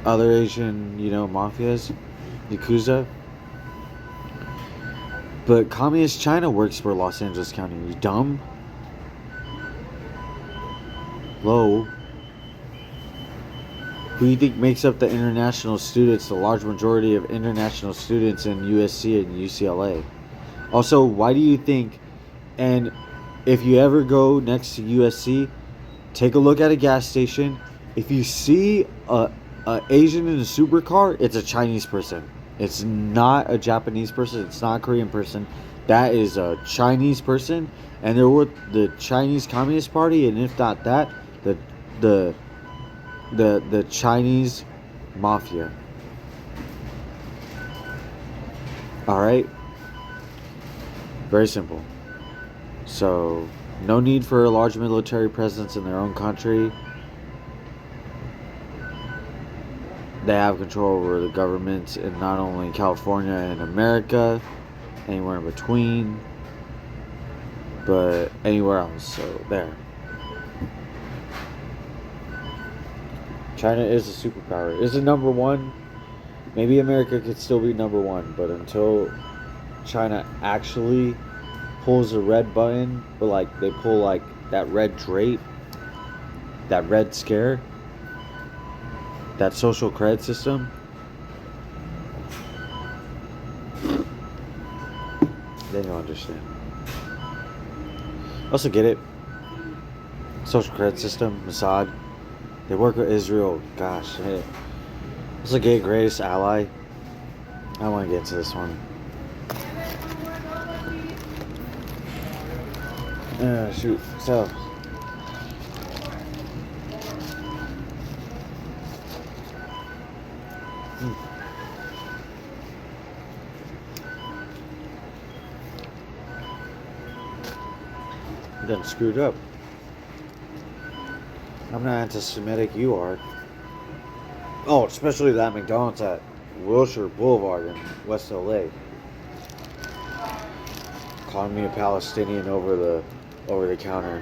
other Asian, mafias, Yakuza. But Communist China works for Los Angeles County. You dumb? Low. Who do you think makes up the international students, the large majority of international students in USC and UCLA? Also, why do you think, and if you ever go next to USC, take a look at a gas station. If you see a Asian in a supercar, it's a Chinese person. It's not a Japanese person. It's not a Korean person. That is a Chinese person, and they're with the Chinese Communist Party, and if not that, the Chinese mafia. All right. Very simple. So, no need for a large military presence in their own country. They have control over the government in not only California and America, anywhere in between, but anywhere else. So, there. China is a superpower. Is it number one? Maybe America could still be number one, but until China actually pulls a red button, but like they pull like that red drape, that red scare, that social credit system, then you'll understand. Also get it. Social credit system, Mossad. They work with Israel. Gosh, hey. It's like a greatest ally. I don't want to get into this one. Shoot. So. I'm getting screwed up. I'm not anti-Semitic, you are. Oh, especially that McDonald's at Wilshire Boulevard in West LA. Calling me a Palestinian over the counter.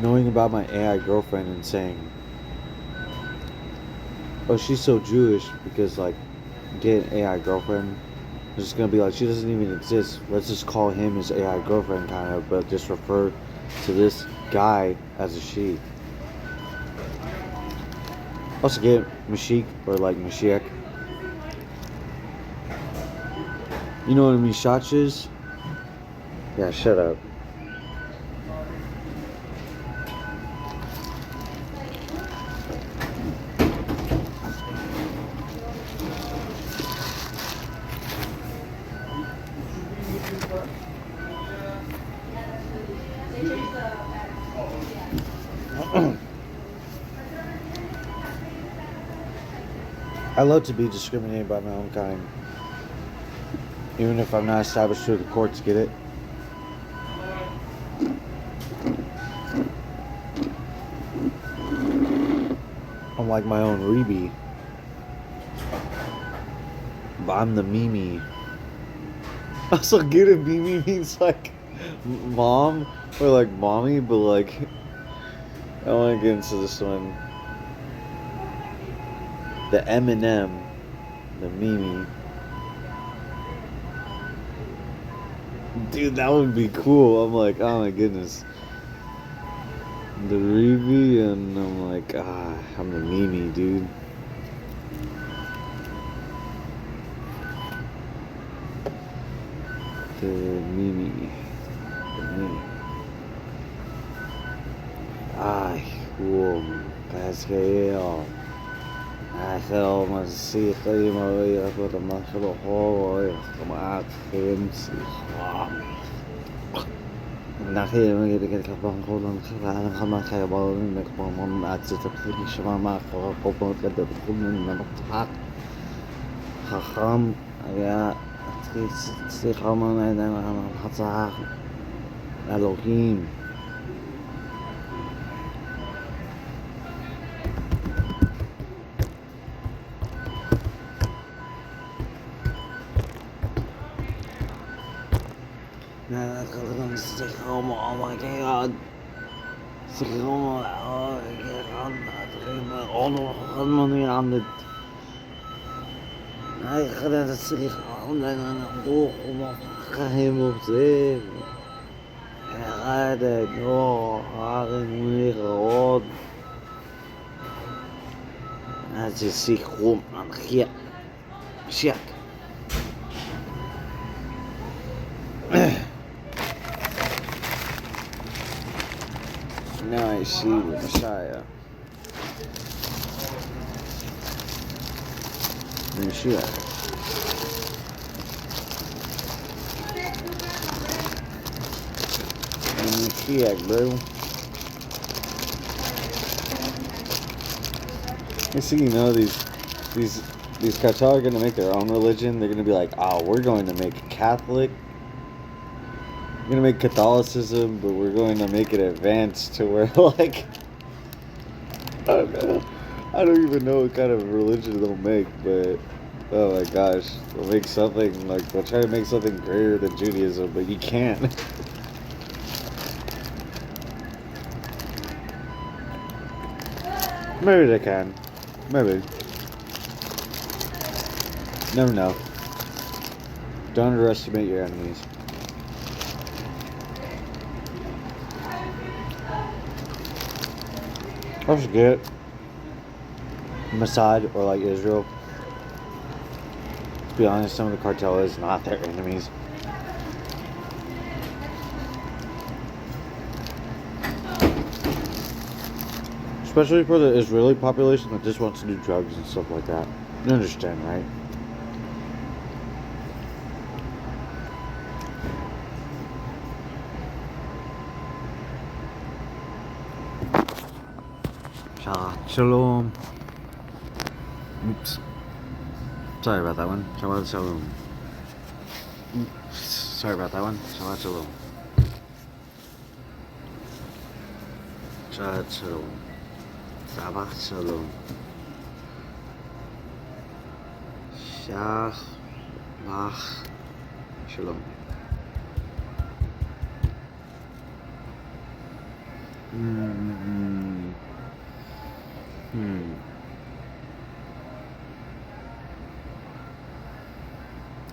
Knowing about my AI girlfriend and saying, oh, she's so Jewish because, like, get an AI girlfriend. It's just gonna be like, she doesn't even exist. Let's just call him his AI girlfriend, kind of, but just refer to this guy as a she. Also get Mashik or like Mashiach. You know what a Mishach is? Yeah, shut up. I love to be discriminated by my own kind. Even if I'm not established through the courts, get it? I'm like my own Rebe. But I'm the Mimi. Also, get it? Mimi means like mom or like mommy, but like I want to get into this one. The M&M, the Mimi. Dude, that would be cool. I'm like, oh my goodness. The Rebe, and I'm like, I'm the Mimi, dude. The Mimi. The Mimi. Ay, cool. Pascal. Axel, Masiki, Maria, put a muscle hole, come out, him, see, Nahi, we get a bone hold on, come on, cable, and make one at the police, Mama, for a couple of the woman, and talk. Haham, yeah, see how many and then I'm Hazar, Elohim. Now I'm gonna stay home. Oh my god. Stay home. Oh my god. All the money on the. I gotta stay home. I'm doing my fucking music. I gotta go. I'm going I just see home. I'm here. Shit. Now I see the Messiah. Mashiach. Mashiach, bro. You see, you know, these cartels are gonna make their own religion. They're gonna be like, oh, we're going to make Catholic. We're gonna make Catholicism, but we're going to make it advanced to where, like, I don't know. I don't even know what kind of religion they'll make, but oh my gosh, they'll make something like they'll try to make something greater than Judaism, but you can't. Maybe they can. Maybe. Never know. Don't underestimate your enemies. I forget Mossad or like Israel. To be honest, some of the cartel is not their enemies. Especially for the Israeli population that just wants to do drugs and stuff like that. You understand, right? Shalom. Oops. Sorry about that one. Shabbat shalom. Sorry about that one. Shabbat shalom. Shabbat shalom. Shabbat shalom. Shabbat shalom.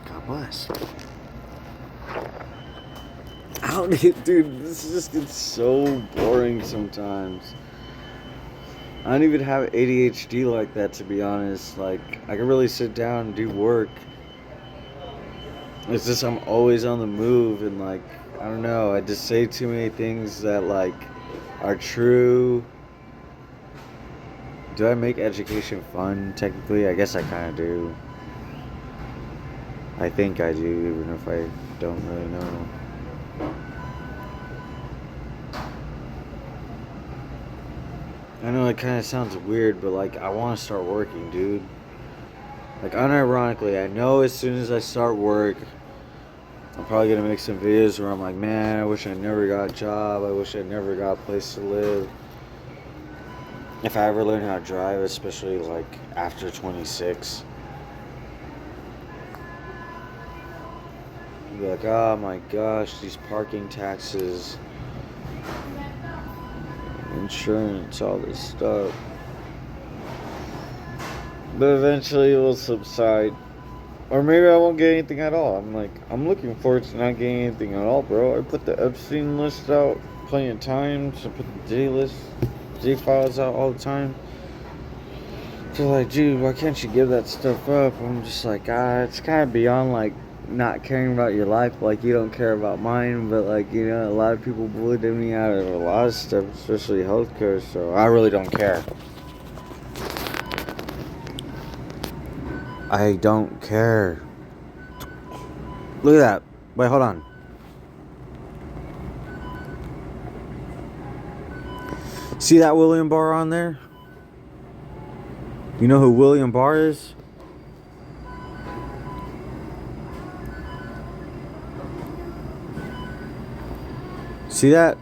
God bless. Dude, this just gets so boring sometimes. I don't even have ADHD like that, to be honest. Like, I can really sit down and do work. It's just I'm always on the move, and like, I don't know, I just say too many things that like are true. Do I make education fun? Technically, I guess I kind of do. I think I do, even if I don't really know. I know it kind of sounds weird, but like, I want to start working, dude. Like, unironically, I know as soon as I start work, I'm probably going to make some videos where I'm like, man, I wish I never got a job. I wish I never got a place to live. If I ever learn how to drive, especially like after 26. I'll be like, oh my gosh, these parking taxes, insurance, all this stuff. But eventually it will subside. Or maybe I won't get anything at all. I'm looking forward to not getting anything at all, bro. I put the Epstein list out plenty of times. I put the J files out all the time. So like, dude, why can't you give that stuff up? I'm just like, it's kind of beyond like not caring about your life. Like, you don't care about mine, but like, you know, a lot of people bullied me out of a lot of stuff, especially healthcare. So I really don't care. I don't care. Look at that. Wait, hold on. See that William Barr on there? You know who William Barr is? See that?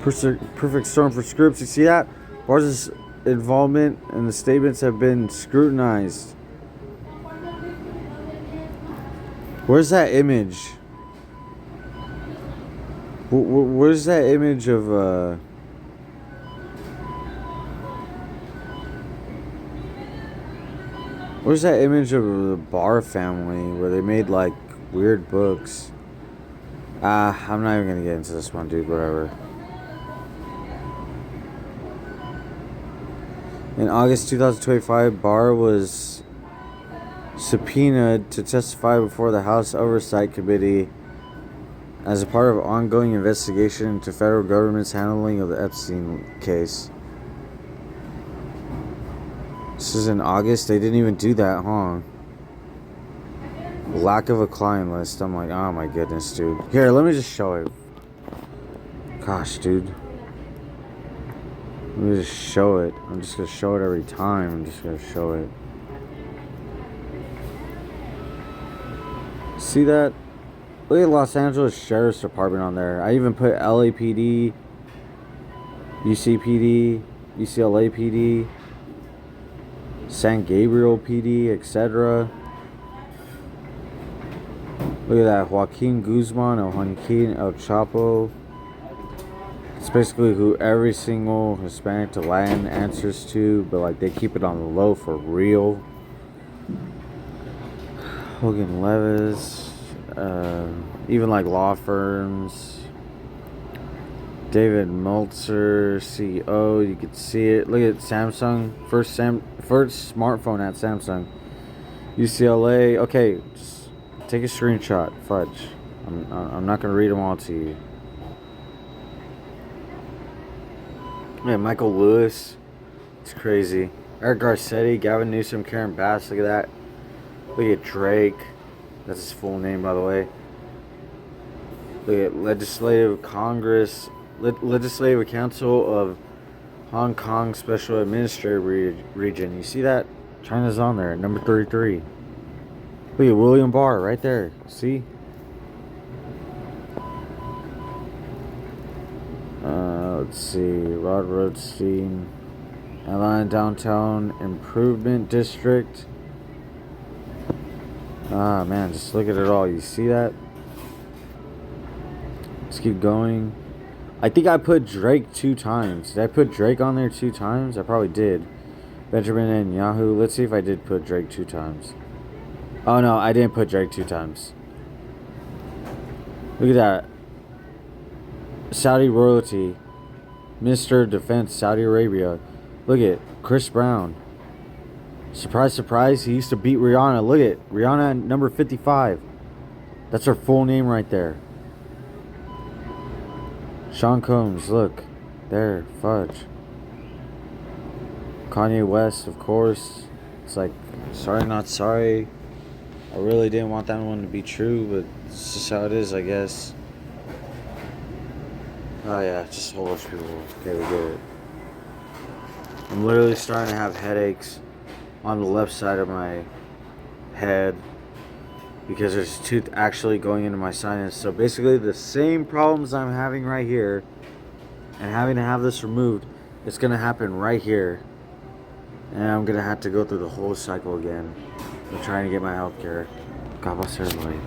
Perfect storm for Scripps. You see that? Barr's involvement and the statements have been scrutinized. Where's that image? Where's that image of where's that image of the Barr family where they made like weird books? I'm not even gonna get into this one, dude. Whatever. In August 2025, Barr was subpoenaed to testify before the House Oversight Committee as a part of an ongoing investigation into federal government's handling of the Epstein case. This is in August? They didn't even do that, huh? Lack of a client list. I'm like, oh my goodness, dude. Here, let me just show it. Gosh, dude. Let me just show it. I'm just going to show it every time. I'm just going to show it. See that? Look at Los Angeles Sheriff's Department on there. I even put LAPD, UCPD, UCLA PD, San Gabriel PD, etc. Look at that. Joaquin Guzman or Joaquin El Chapo. It's basically who every single Hispanic to Latin answers to, but like they keep it on the low for real. Hogan Levis, even like law firms. David Meltzer, CEO. You can see it. Look at Samsung. First smartphone at Samsung. UCLA. Okay, just take a screenshot. Fudge. I'm not gonna read them all to you. Yeah, Michael Lewis. It's crazy. Eric Garcetti, Gavin Newsom, Karen Bass. Look at that. Look at Drake. That's his full name, by the way. Look at Legislative Congress, Legislative Council of Hong Kong Special Administrative Region. You see that? China's on there, number 33. Look at William Barr right there. See? Let's see. Rod Rothstein, Atlanta Downtown Improvement District. Ah, man, just look at it all. You see that? Let's keep going. I think I put Drake 2 times. Did I put Drake on there 2 times? I probably did. Benjamin and Yahoo. Let's see if I did put Drake 2 times. Oh, no, I didn't put Drake 2 times. Look at that. Saudi royalty. Minister of Defense, Saudi Arabia. Look at Chris Brown. Surprise, surprise. He used to beat Rihanna. Look at Rihanna at number 55. That's her full name right there. Sean Combs, look. There, fudge. Kanye West, of course. It's like, sorry, not sorry. I really didn't want that one to be true, but it's just how it is, I guess. Oh yeah, just a whole bunch of people. Okay, we get it. I'm literally starting to have headaches on the left side of my head because there's a tooth actually going into my sinus. So basically the same problems I'm having right here and having to have this removed, it's going to happen right here. And I'm going to have to go through the whole cycle again of trying to get my health care. God bless everybody.